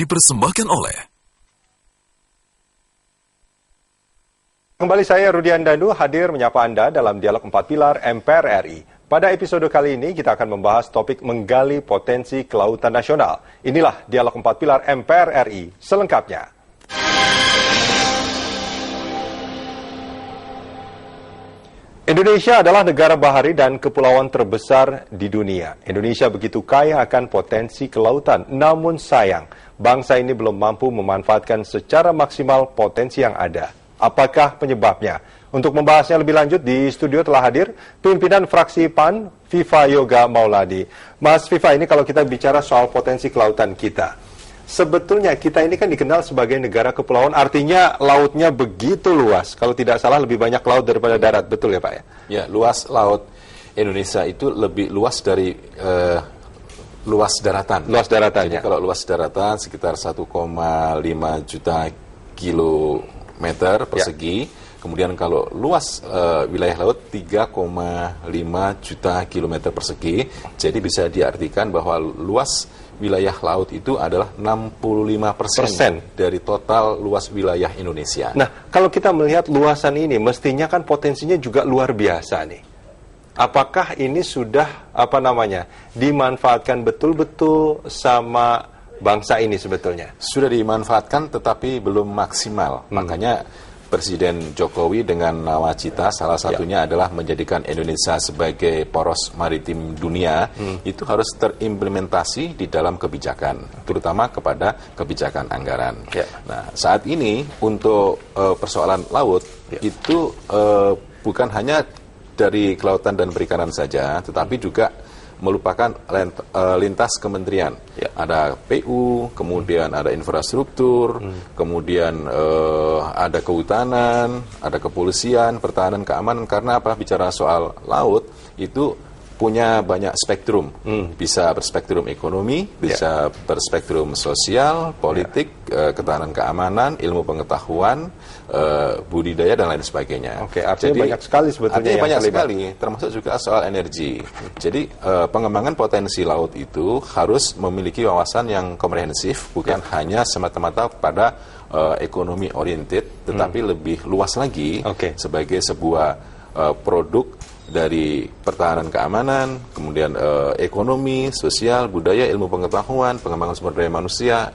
dipersembahkan oleh Kembali saya Rudian Dandu hadir menyapa Anda dalam Dialog 4 Pilar MPR RI. Pada episode kali ini kita akan membahas topik menggali potensi kelautan nasional. Inilah Dialog 4 Pilar MPR RI selengkapnya. Indonesia adalah negara bahari dan kepulauan terbesar di dunia. Indonesia begitu kaya akan potensi kelautan, namun sayang, bangsa ini belum mampu memanfaatkan secara maksimal potensi yang ada. Apakah penyebabnya? Untuk membahasnya lebih lanjut di studio telah hadir pimpinan fraksi PAN, Viva Yoga Mauladi. Mas Viva, ini kalau kita bicara soal potensi kelautan kita, sebetulnya kita ini kan dikenal sebagai negara kepulauan, artinya lautnya begitu luas. Kalau tidak salah lebih banyak laut daripada darat, betul ya Pak ya? Ya, luas laut Indonesia itu lebih luas dari luas daratan. Luas daratan. Jadi kalau luas daratan sekitar 1,5 juta kilometer persegi. Kemudian kalau luas wilayah laut 3,5 juta kilometer persegi. Jadi bisa diartikan bahwa luas wilayah laut itu adalah 65% dari total luas wilayah Indonesia. Nah, kalau kita melihat luasan ini, mestinya kan potensinya juga luar biasa nih. Apakah ini sudah dimanfaatkan betul-betul sama bangsa ini sebetulnya? Sudah dimanfaatkan tetapi belum maksimal. Makanya Presiden Jokowi dengan nawacita salah satunya adalah menjadikan Indonesia sebagai poros maritim dunia, itu harus terimplementasi di dalam kebijakan, terutama kepada kebijakan anggaran. Nah, saat ini untuk persoalan laut itu bukan hanya dari kelautan dan perikanan saja, tetapi juga merupakan lintas kementerian. Ada PU, kemudian ada infrastruktur, kemudian ada kehutanan, ada kepolisian, pertahanan, keamanan. Karena apa? Bicara soal laut itu punya banyak spektrum. Bisa berspektrum ekonomi, bisa berspektrum sosial, politik, ketahanan keamanan, ilmu pengetahuan, budidaya dan lain sebagainya. Oke, artinya banyak sekali sebetulnya. Artinya banyak sekali, termasuk juga soal energi. Jadi pengembangan potensi laut itu harus memiliki wawasan yang komprehensif, bukan hanya semata-mata pada ekonomi oriented, tetapi lebih luas lagi sebagai sebuah produk dari pertahanan keamanan, kemudian ekonomi, sosial, budaya, ilmu pengetahuan, pengembangan sumber daya manusia,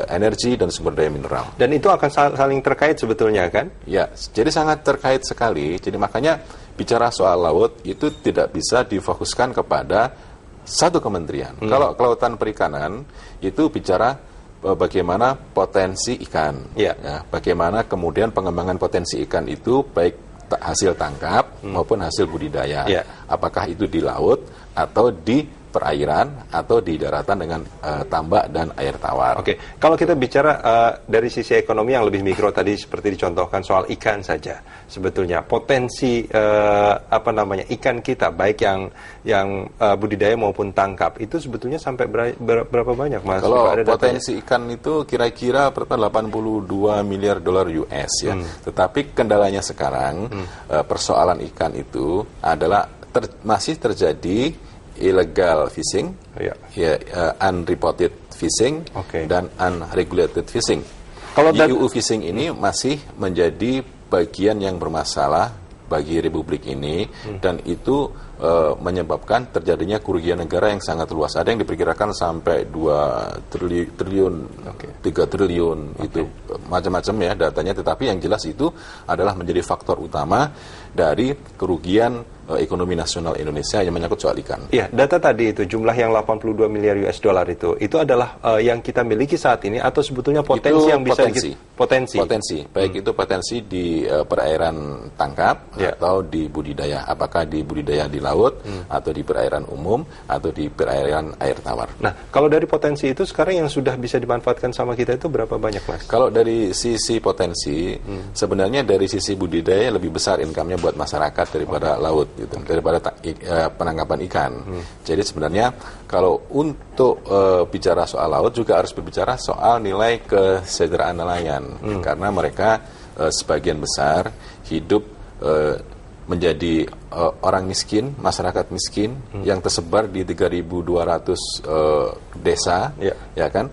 energi, dan sumber daya mineral. Dan itu akan saling terkait sebetulnya kan? Ya, jadi sangat terkait sekali. Jadi makanya bicara soal laut itu tidak bisa difokuskan kepada satu kementerian. Kalau kelautan perikanan itu bicara bagaimana potensi ikan. Ya, bagaimana kemudian pengembangan potensi ikan itu baik hasil tangkap maupun hasil budidaya. Apakah itu di laut atau di perairan atau di daratan dengan tambak dan air tawar. Kalau kita bicara dari sisi ekonomi yang lebih mikro tadi seperti dicontohkan soal ikan saja, sebetulnya potensi ikan kita baik yang budidaya maupun tangkap itu sebetulnya sampai berapa banyak, Mas? Kalau potensi ikan itu kira-kira per tahun 82 miliar dolar US ya. Tetapi kendalanya sekarang persoalan ikan itu adalah masih terjadi illegal fishing, unreported fishing, dan unregulated fishing. Kalau UU fishing ini masih menjadi bagian yang bermasalah bagi Republik ini, dan itu menyebabkan terjadinya kerugian negara yang sangat luas. Ada yang diperkirakan sampai 2 triliun, 3 triliun, itu macam-macam ya datanya, tetapi yang jelas itu adalah menjadi faktor utama dari kerugian ekonomi nasional Indonesia yang menyangkut soal ikan. Iya, data tadi itu jumlah yang 82 miliar US dollar itu adalah yang kita miliki saat ini atau sebetulnya potensi yang bisa potensi. Baik itu potensi di perairan tangkap atau di budidaya. Apakah di budidaya di laut atau di perairan umum atau di perairan air tawar. Nah, kalau dari potensi itu sekarang yang sudah bisa dimanfaatkan sama kita itu berapa banyak, Mas? Kalau dari sisi potensi, sebenarnya dari sisi budidaya lebih besar income-nya buat masyarakat daripada laut. Daripada penangkapan ikan. Jadi sebenarnya kalau untuk bicara soal laut juga harus berbicara soal nilai kesejahteraan nelayan, karena mereka sebagian besar hidup menjadi orang miskin, masyarakat miskin yang tersebar di 3.200 desa, ya kan?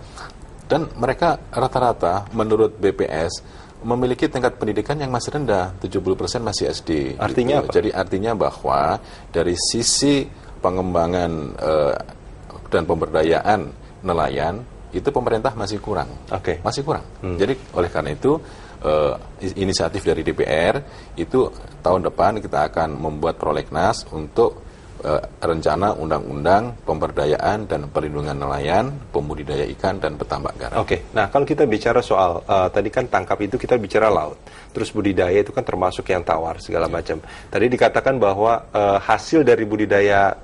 Dan mereka rata-rata menurut BPS memiliki tingkat pendidikan yang masih rendah, 70% masih SD. Artinya gitu. apa? Jadi artinya bahwa dari sisi pengembangan dan pemberdayaan nelayan itu pemerintah masih kurang. Masih kurang. Jadi oleh karena itu inisiatif dari DPR itu tahun depan kita akan membuat prolegnas untuk rencana undang-undang pemberdayaan dan perlindungan nelayan, pembudidaya ikan dan petambak garam. Nah kalau kita bicara soal tadi kan tangkap itu kita bicara laut, terus budidaya itu kan termasuk yang tawar segala macam. Tadi dikatakan bahwa hasil dari budidaya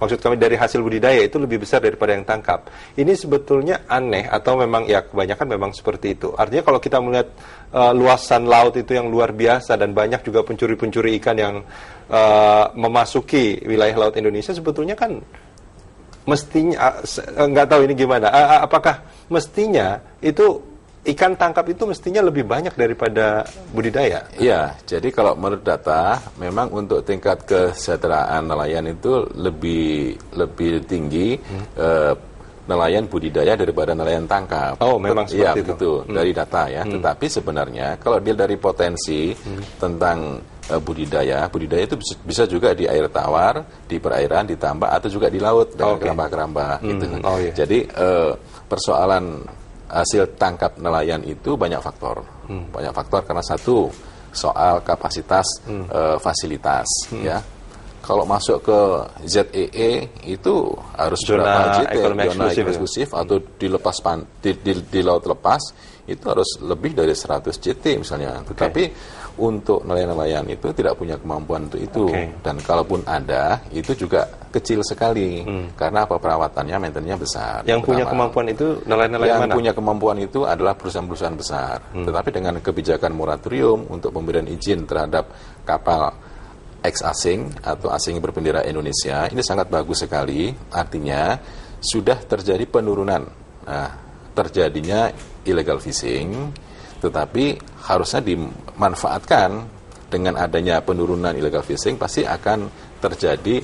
maksud kami dari hasil budidaya itu lebih besar daripada yang tangkap. Ini sebetulnya aneh atau memang ya kebanyakan memang seperti itu. Artinya kalau kita melihat luasan laut itu yang luar biasa dan banyak juga pencuri-pencuri ikan yang memasuki wilayah laut Indonesia, sebetulnya kan mestinya nggak tahu ini gimana. Apakah mestinya itu ikan tangkap itu mestinya lebih banyak daripada budidaya? Iya, jadi kalau menurut data, memang untuk tingkat kesejahteraan nelayan itu lebih tinggi nelayan budidaya daripada nelayan tangkap. Oh, memang seperti itu. Betul, dari data ya. Tetapi sebenarnya kalau dia dari potensi tentang budidaya itu bisa juga di air tawar, di perairan, di tambak, atau juga di laut dengan keramba-keramba gitu. Jadi persoalan hasil tangkap nelayan itu banyak faktor. Banyak faktor karena satu, soal kapasitas fasilitas ya. Kalau masuk ke ZEE itu harus zona berapa ekonomi eksklusif atau di laut lepas itu harus lebih dari 100 JT misalnya. Tetapi untuk nelayan-nelayan itu tidak punya kemampuan untuk itu. Dan kalaupun ada, itu juga kecil sekali. Karena apa, perawatannya, maintenance-nya besar. Yang punya kemampuan itu nelayan-nelayan mana? Yang punya kemampuan itu adalah perusahaan-perusahaan besar. Tetapi dengan kebijakan moratorium untuk pemberian izin terhadap kapal ex-asing atau asing berbendera Indonesia, ini sangat bagus sekali. Artinya sudah terjadi penurunan. Nah, terjadinya illegal fishing, tetapi harusnya dimanfaatkan dengan adanya penurunan illegal fishing, pasti akan terjadi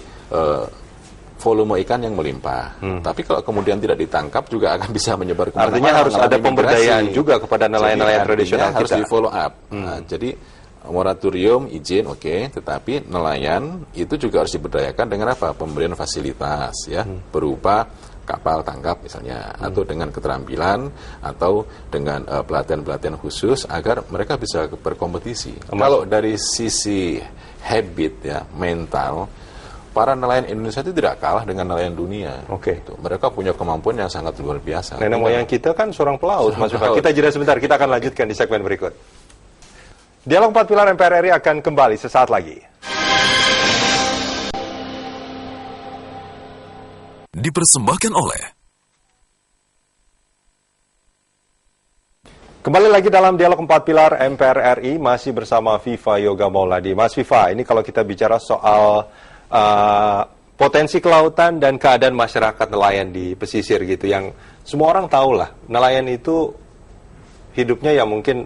volume ikan yang melimpah. Tapi kalau kemudian tidak ditangkap juga akan bisa menyebar kemana-mana. Artinya harus ada pemberdayaan juga kepada nelayan-nelayan tradisional harus di follow up. Nah, jadi moratorium, izin, tetapi nelayan itu juga harus diberdayakan dengan apa? Pemberian fasilitas ya, berupa kapal tangkap misalnya, atau dengan keterampilan, atau dengan pelatihan-pelatihan khusus agar mereka bisa berkompetisi. Kalau dari sisi habit ya, mental, para nelayan Indonesia itu tidak kalah dengan nelayan dunia. Gitu. Mereka punya kemampuan yang sangat luar biasa. Nenek moyang kita kan seorang pelaut, Mas Viva. Kita jeda sebentar, kita akan lanjutkan di segmen berikut. Dialog 4 Pilar MPR RI akan kembali sesaat lagi. Dipersembahkan oleh Kembali lagi dalam Dialog 4 Pilar MPR RI, masih bersama Viva Yoga Mauladi. Mas Viva, ini kalau kita bicara soal potensi kelautan dan keadaan masyarakat nelayan di pesisir gitu, yang semua orang tahu lah, nelayan itu hidupnya ya mungkin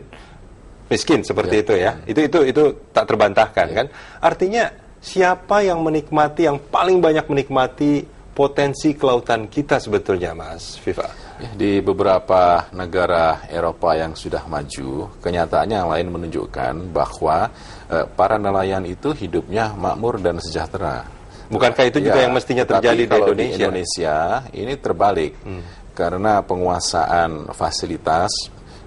miskin seperti itu ya. Itu tak terbantahkan kan. Artinya siapa yang menikmati, yang paling banyak menikmati potensi kelautan kita sebetulnya, Mas Viva? Di beberapa negara Eropa yang sudah maju, kenyataannya yang lain menunjukkan bahwa para nelayan itu hidupnya makmur dan sejahtera. Bukankah itu juga yang mestinya terjadi di Indonesia? Di Indonesia ini terbalik, karena penguasaan fasilitas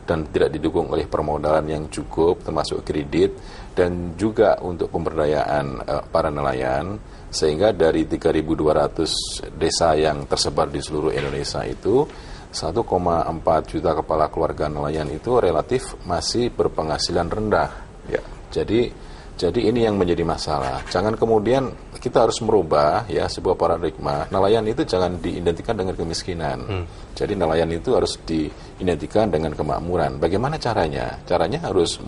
dan tidak didukung oleh permodalan yang cukup, termasuk kredit, dan juga untuk pemberdayaan para nelayan, sehingga dari 3.200 desa yang tersebar di seluruh Indonesia itu, 1,4 juta kepala keluarga nelayan itu relatif masih berpenghasilan rendah. Jadi ini yang menjadi masalah. Jangan kemudian kita harus merubah ya sebuah paradigma. Nelayan itu jangan diidentikan dengan kemiskinan. Jadi nelayan itu harus diidentikan dengan kemakmuran. Bagaimana caranya? Caranya harus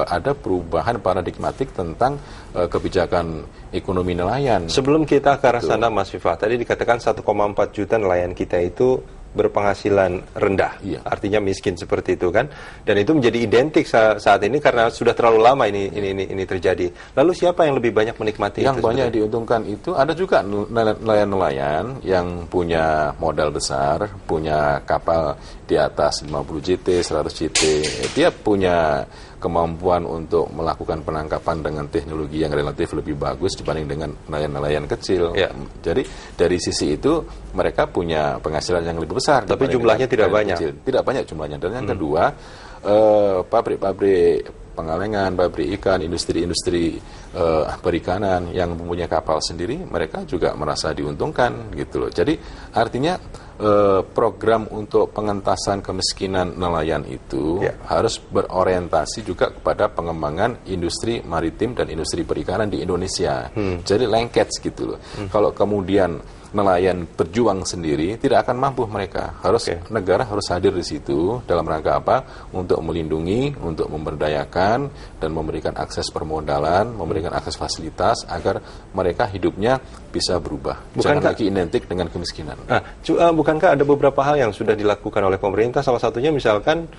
ada perubahan paradigmatik tentang kebijakan ekonomi nelayan. Sebelum kita ke arah sana, Mas Viva, tadi dikatakan 1,4 juta nelayan kita itu berpenghasilan rendah, Iya. artinya miskin seperti itu kan, dan itu menjadi identik saat ini karena sudah terlalu lama ini terjadi. Lalu siapa yang lebih banyak menikmati Yang itu? banyak diuntungkan itu ada juga nelayan-nelayan yang punya modal besar, punya kapal di atas 50 JT, 100 JT. Dia punya kemampuan untuk melakukan penangkapan dengan teknologi yang relatif lebih bagus dibanding dengan nelayan-nelayan kecil. Ya. Jadi dari sisi itu mereka punya penghasilan yang lebih besar. Tapi dibanding jumlahnya dengan tidak nelayan banyak. kecil. Tidak banyak jumlahnya. Dan yang kedua, pabrik-pabrik pengalengan, pabrik ikan, industri-industri perikanan yang mempunyai kapal sendiri, mereka juga merasa diuntungkan gitu loh. Jadi artinya program untuk pengentasan kemiskinan nelayan itu harus berorientasi juga kepada pengembangan industri maritim dan industri perikanan di Indonesia. Jadi lengket gitu loh. Kalau kemudian nelayan berjuang sendiri, tidak akan mampu mereka. Negara harus hadir di situ dalam rangka apa? Untuk melindungi, untuk memberdayakan dan memberikan akses permodalan, memberikan akses fasilitas agar mereka hidupnya bisa berubah. Jangan lagi identik dengan kemiskinan. Nah, bukankah ada beberapa hal yang sudah dilakukan oleh pemerintah? Salah satunya misalkan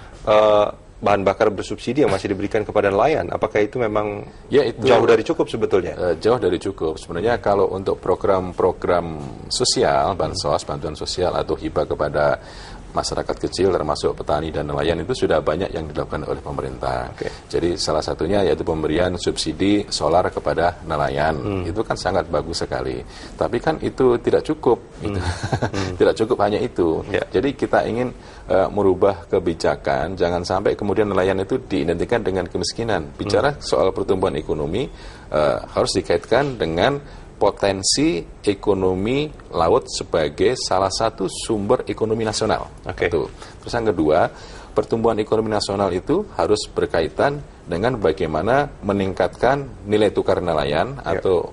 bahan bakar bersubsidi yang masih diberikan kepada nelayan. Apakah itu memang jauh dari cukup sebetulnya? Jauh dari cukup. Sebenarnya kalau untuk program-program sosial, bansos, bantuan sosial atau hibah kepada masyarakat kecil termasuk petani dan nelayan itu sudah banyak yang dilakukan oleh pemerintah. Jadi salah satunya yaitu pemberian subsidi solar kepada nelayan. Itu kan sangat bagus sekali. Tapi kan itu tidak cukup. Tidak cukup hanya itu. Jadi kita ingin merubah kebijakan, jangan sampai kemudian nelayan itu diidentikan dengan kemiskinan. Bicara soal pertumbuhan ekonomi harus dikaitkan dengan potensi ekonomi laut sebagai salah satu sumber ekonomi nasional. Terus yang kedua, pertumbuhan ekonomi nasional itu harus berkaitan dengan bagaimana meningkatkan nilai tukar nelayan atau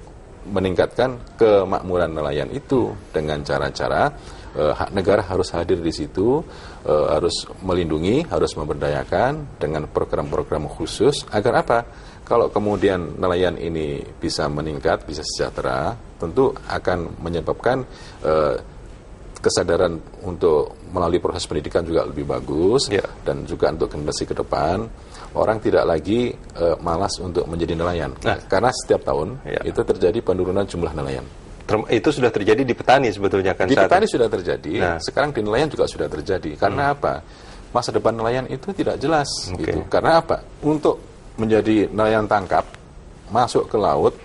meningkatkan kemakmuran nelayan itu dengan cara-cara hak negara harus hadir di situ, harus melindungi, harus memberdayakan dengan program-program khusus agar apa? Kalau kemudian nelayan ini bisa meningkat, bisa sejahtera, tentu akan menyebabkan kesadaran untuk melalui proses pendidikan juga lebih bagus, dan juga untuk generasi ke depan orang tidak lagi malas untuk menjadi nelayan. Karena setiap tahun itu terjadi penurunan jumlah nelayan. Itu sudah terjadi di petani sebetulnya kan? Di petani sudah terjadi, sekarang di nelayan juga sudah terjadi. Karena apa? Masa depan nelayan itu tidak jelas. Gitu. Karena apa? Untuk menjadi nelayan tangkap, masuk ke laut,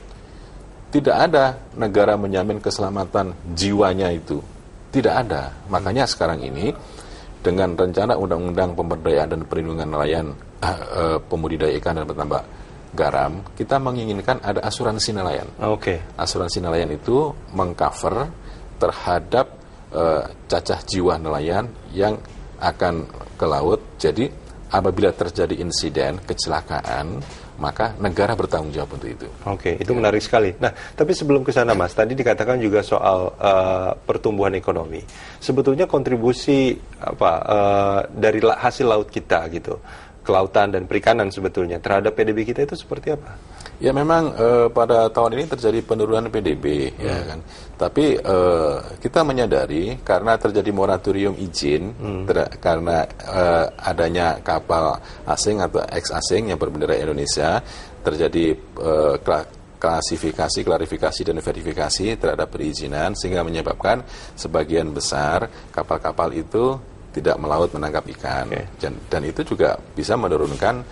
tidak ada negara menjamin keselamatan jiwanya itu. Tidak ada. Makanya sekarang ini, dengan rencana Undang-Undang Pemberdayaan dan Perlindungan Nelayan, Pembudidaya Ikan dan Petambak Garam, kita menginginkan ada asuransi nelayan. Asuransi nelayan itu mengcover terhadap cacah jiwa nelayan yang akan ke laut. Jadi apabila terjadi insiden, kecelakaan, maka negara bertanggung jawab untuk itu. Itu menarik sekali. Nah, tapi sebelum ke sana, Mas, tadi dikatakan juga soal pertumbuhan ekonomi. Sebetulnya kontribusi dari hasil laut kita gitu, kelautan dan perikanan sebetulnya terhadap PDB kita itu seperti apa? Ya memang pada tahun ini terjadi penurunan PDB, ya kan. Tapi kita menyadari karena terjadi moratorium izin, karena adanya kapal asing atau ex-asing yang berbendera Indonesia, terjadi klarifikasi dan verifikasi terhadap perizinan, sehingga menyebabkan sebagian besar kapal-kapal itu tidak melaut menangkap ikan. Dan itu juga bisa menurunkan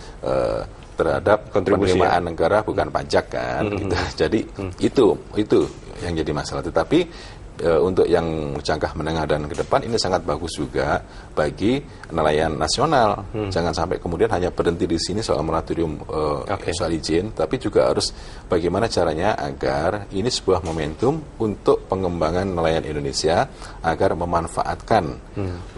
terhadap penerimaan negara, bukan pajak kan. Gitu. Jadi itu yang jadi masalah. Tetapi untuk yang jangka menengah dan ke depan ini sangat bagus juga bagi nelayan nasional. Jangan sampai kemudian hanya berhenti di sini soal moratorium soal izin, tapi juga harus bagaimana caranya agar ini sebuah momentum untuk pengembangan nelayan Indonesia agar memanfaatkan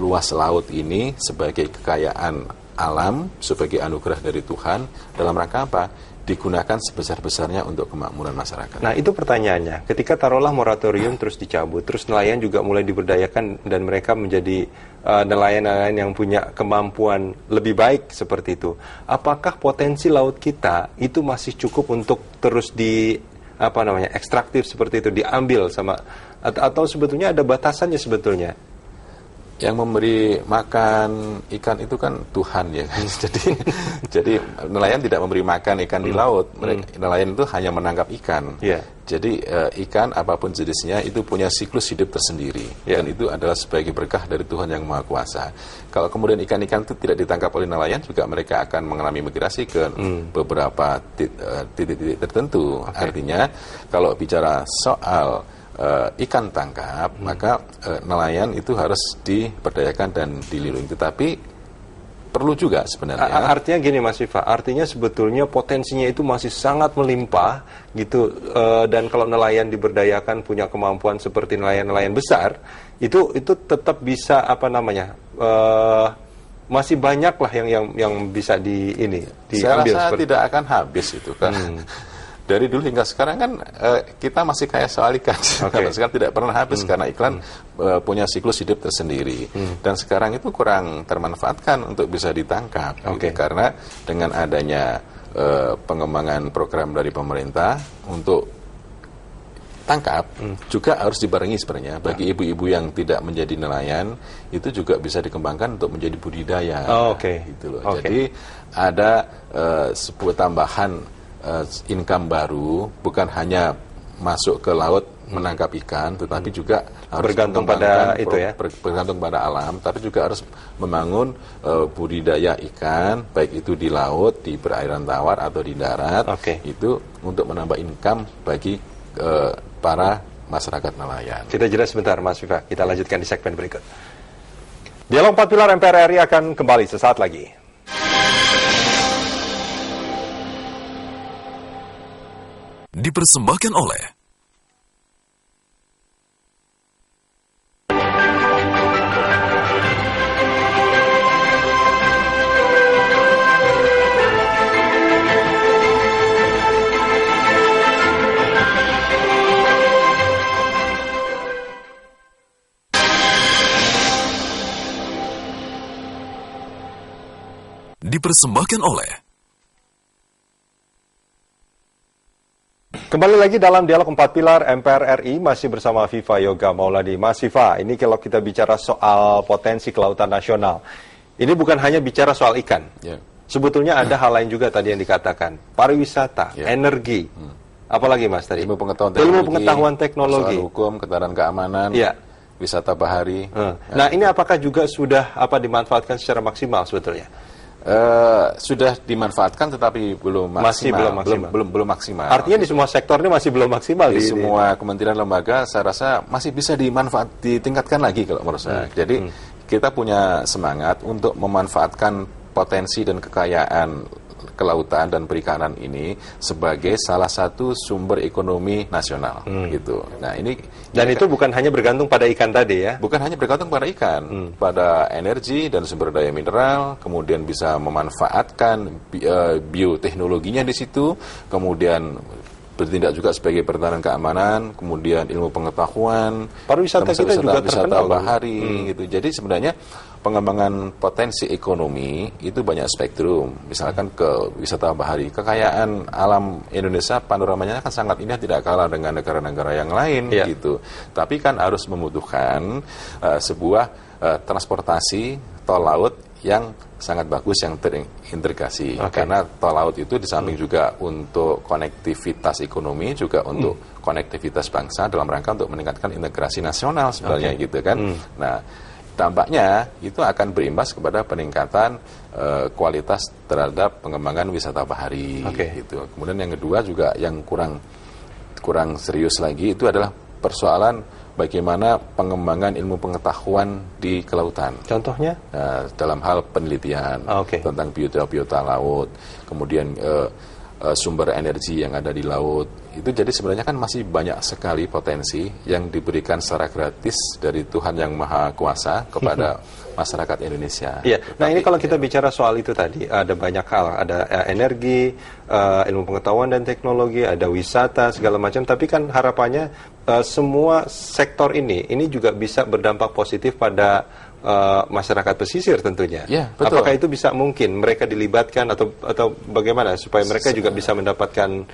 luas laut ini sebagai kekayaan alam, sebagai anugerah dari Tuhan, dalam rangka apa? Digunakan sebesar-besarnya untuk kemakmuran masyarakat. Nah, itu pertanyaannya. Ketika taruhlah moratorium terus dicabut, terus nelayan juga mulai diberdayakan dan mereka menjadi nelayan-nelayan yang punya kemampuan lebih baik seperti itu. Apakah potensi laut kita itu masih cukup untuk terus ekstraktif seperti itu, diambil sama, atau sebetulnya ada batasannya sebetulnya? Yang memberi makan ikan itu kan Tuhan ya kan. Jadi nelayan tidak memberi makan ikan di laut. Nelayan itu hanya menangkap ikan. Yeah. Jadi ikan apapun jenisnya itu punya siklus hidup tersendiri. Yeah. Dan itu adalah sebagai berkah dari Tuhan yang Maha Kuasa. Kalau kemudian ikan-ikan itu tidak ditangkap oleh nelayan, juga mereka akan mengalami migrasi ke beberapa titik-titik tertentu. Artinya kalau bicara soal ikan tangkap, maka nelayan itu harus diberdayakan dan dilindungi. Tetapi perlu juga sebenarnya. Artinya gini Mas Viva, artinya sebetulnya potensinya itu masih sangat melimpah gitu, dan kalau nelayan diberdayakan punya kemampuan seperti nelayan-nelayan besar, itu tetap bisa masih banyak lah yang bisa diambil. Saya rasa tidak akan habis itu kan. Dari dulu hingga sekarang kan kita masih kaya soal ikan. Sampai sekarang tidak pernah habis karena iklan punya siklus hidup tersendiri. Dan sekarang itu kurang termanfaatkan untuk bisa ditangkap. Gitu. Karena dengan adanya pengembangan program dari pemerintah untuk tangkap juga harus dibarengi sebenarnya. Bagi ibu-ibu yang tidak menjadi nelayan itu juga bisa dikembangkan untuk menjadi budidaya. Gitu loh. Jadi ada sebuah tambahan income baru, bukan hanya masuk ke laut menangkap ikan, tetapi juga harus bergantung pada itu ya, bergantung pada alam, tapi juga harus membangun budidaya ikan, baik itu di laut, di perairan tawar atau di darat, itu untuk menambah income bagi para masyarakat nelayan. Kita jeda sebentar Mas Viva, kita lanjutkan di segmen berikut. Dialog 4 Pilar MPR RI akan kembali sesaat lagi. Dipersembahkan oleh Kembali lagi dalam Dialog 4 Pilar MPR RI, masih bersama Viva Yoga Mauladi. Mas Viva, ini kalau kita bicara soal potensi kelautan nasional, ini bukan hanya bicara soal ikan. Sebetulnya ada hal lain juga tadi yang dikatakan, pariwisata, energi, apalagi Mas tadi? Ilmu pengetahuan teknologi, soal hukum, ketahanan keamanan, wisata bahari. Nah, ini apakah juga sudah dimanfaatkan secara maksimal sebetulnya? Sudah dimanfaatkan tetapi belum maksimal. Belum maksimal. Artinya di semua sektor ini masih belum maksimal. Di semua kementerian lembaga saya rasa masih bisa ditingkatkan lagi kalau menurut saya. Jadi kita punya semangat untuk memanfaatkan potensi dan kekayaan kelautan dan perikanan ini sebagai salah satu sumber ekonomi nasional gitu. Nah, ini dan itu bukan hanya bergantung pada ikan tadi ya. Bukan hanya bergantung pada ikan, pada energi dan sumber daya mineral, kemudian bisa memanfaatkan bioteknologinya di situ, kemudian bertindak juga sebagai pertahanan keamanan, kemudian ilmu pengetahuan, pariwisata kita juga terkenal bahari gitu. Jadi sebenarnya pengembangan potensi ekonomi itu banyak spektrum. Misalkan ke wisata bahari, kekayaan alam Indonesia panoramanya kan sangat indah, tidak kalah dengan negara-negara yang lain gitu. Tapi kan harus membutuhkan sebuah transportasi tol laut yang sangat bagus, yang terintegrasi. Karena tol laut itu di samping juga untuk konektivitas ekonomi, juga untuk konektivitas bangsa dalam rangka untuk meningkatkan integrasi nasional sebenarnya gitu kan. Nah, dampaknya itu akan berimbas kepada peningkatan kualitas terhadap pengembangan wisata bahari gitu. Kemudian yang kedua juga yang kurang serius lagi itu adalah persoalan bagaimana pengembangan ilmu pengetahuan di kelautan. Contohnya? Dalam hal penelitian tentang biota-biota laut, kemudian sumber energi yang ada di laut. Itu jadi sebenarnya kan masih banyak sekali potensi yang diberikan secara gratis dari Tuhan Yang Maha Kuasa kepada masyarakat Indonesia. Nah, ini kalau kita bicara soal itu tadi, ada banyak hal, ada energi, ilmu pengetahuan dan teknologi, ada wisata segala macam, tapi kan harapannya semua sektor ini juga bisa berdampak positif pada masyarakat pesisir tentunya. Betul. Apakah itu bisa mungkin mereka dilibatkan atau bagaimana supaya mereka juga bisa mendapatkan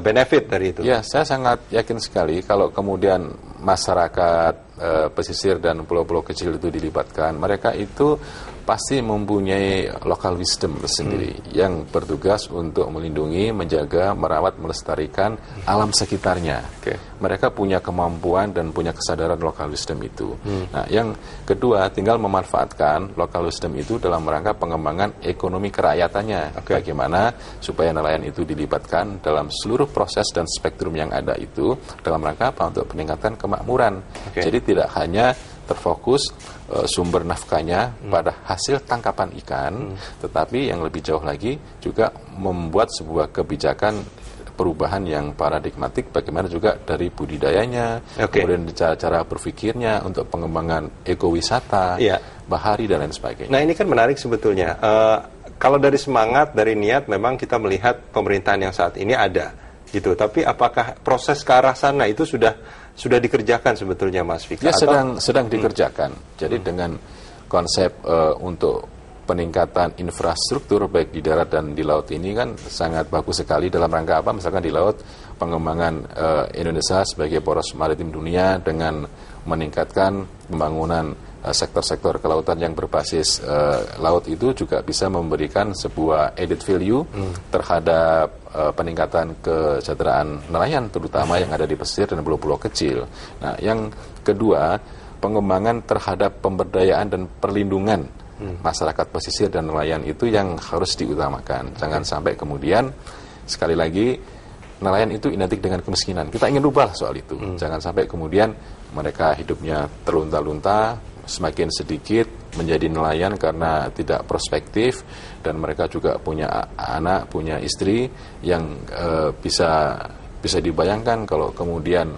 benefit dari itu? Saya sangat yakin sekali kalau kemudian masyarakat pesisir dan pulau-pulau kecil itu dilibatkan, mereka itu pasti mempunyai local wisdom sendiri yang bertugas untuk melindungi, menjaga, merawat, melestarikan alam sekitarnya. Mereka punya kemampuan dan punya kesadaran local wisdom itu. Nah, yang kedua, tinggal memanfaatkan local wisdom itu dalam rangka pengembangan ekonomi keracyatannya. Bagaimana supaya nelayan itu dilibatkan dalam seluruh proses dan spektrum yang ada itu dalam rangka apa? Untuk peningkatan kemakmuran. Jadi tidak hanya terfokus sumber nafkahnya pada hasil tangkapan ikan, tetapi yang lebih jauh lagi juga membuat sebuah kebijakan perubahan yang paradigmatik, bagaimana juga dari budidayanya, kemudian cara berpikirnya untuk pengembangan ekowisata, bahari dan lain sebagainya. Nah, ini kan menarik sebetulnya. Kalau dari semangat, dari niat, memang kita melihat pemerintahan yang saat ini ada, gitu. Tapi apakah proses ke arah sana itu sudah dikerjakan sebetulnya, Mas Vika? Ya, sedang dikerjakan. Jadi dengan konsep untuk peningkatan infrastruktur baik di darat dan di laut ini kan sangat bagus sekali dalam rangka apa? Misalkan di laut, pengembangan Indonesia sebagai poros maritim dunia dengan meningkatkan pembangunan sektor-sektor kelautan yang berbasis laut itu juga bisa memberikan sebuah added value terhadap peningkatan kesejahteraan nelayan terutama yang ada di pesisir dan pulau-pulau kecil. Nah, yang kedua, pengembangan terhadap pemberdayaan dan perlindungan masyarakat pesisir dan nelayan itu yang harus diutamakan. Jangan sampai kemudian sekali lagi nelayan itu identik dengan kemiskinan. Kita ingin rubah soal itu. Jangan sampai kemudian mereka hidupnya terlunta-lunta, semakin sedikit menjadi nelayan karena tidak prospektif, dan mereka juga punya anak, punya istri yang bisa dibayangkan kalau kemudian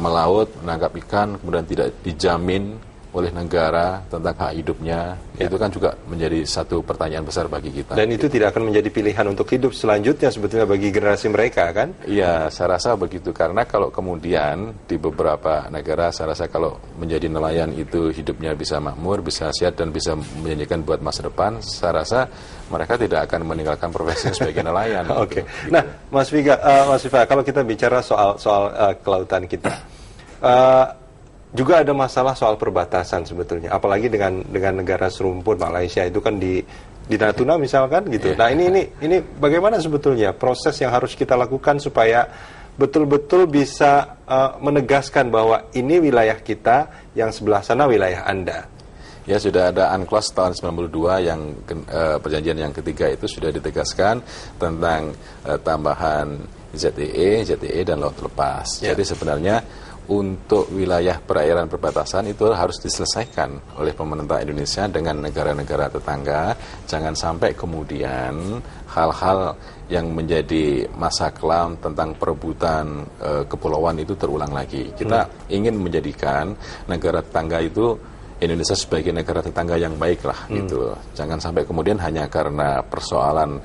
melaut, menangkap ikan, kemudian tidak dijamin oleh negara tentang hak hidupnya, itu kan juga menjadi satu pertanyaan besar bagi kita. Dan itu tidak akan menjadi pilihan untuk hidup selanjutnya sebetulnya bagi generasi mereka, kan? Iya, saya rasa begitu. Karena kalau kemudian di beberapa negara, saya rasa kalau menjadi nelayan itu hidupnya bisa makmur, bisa sehat, dan bisa menjanjikan buat masa depan, saya rasa mereka tidak akan meninggalkan profesi sebagai nelayan. Gitu. Nah, Mas Vika, kalau kita bicara soal kelautan kita, juga ada masalah soal perbatasan sebetulnya, apalagi dengan negara serumpun Malaysia itu kan di Natuna misalkan gitu. Nah, ini bagaimana sebetulnya proses yang harus kita lakukan supaya betul-betul bisa menegaskan bahwa ini wilayah kita, yang sebelah sana wilayah Anda. Ya, sudah ada UNCLOS tahun 92 yang perjanjian yang ketiga itu sudah ditegaskan tentang tambahan ZEE dan laut lepas. Jadi sebenarnya untuk wilayah perairan perbatasan itu harus diselesaikan oleh pemerintah Indonesia dengan negara-negara tetangga. Jangan sampai kemudian hal-hal yang menjadi masa kelam tentang perebutan kepulauan itu terulang lagi. Kita ingin menjadikan negara tetangga itu Indonesia sebagai negara tetangga yang baik lah gitu. Jangan sampai kemudian hanya karena persoalan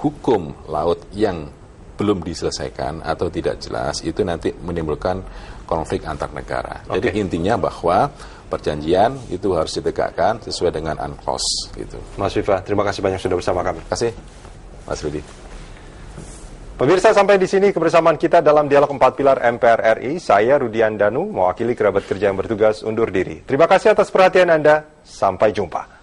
hukum laut yang belum diselesaikan atau tidak jelas, itu nanti menimbulkan konflik antar negara. Jadi intinya bahwa perjanjian itu harus ditegakkan sesuai dengan UNCLOS gitu. Mas Viva, terima kasih banyak sudah bersama kami. Terima kasih, Mas Rudi. Pemirsa, sampai di sini kebersamaan kita dalam Dialog 4 Pilar MPR RI. Saya Rudian Danu, mewakili kerabat kerja yang bertugas undur diri. Terima kasih atas perhatian Anda. Sampai jumpa.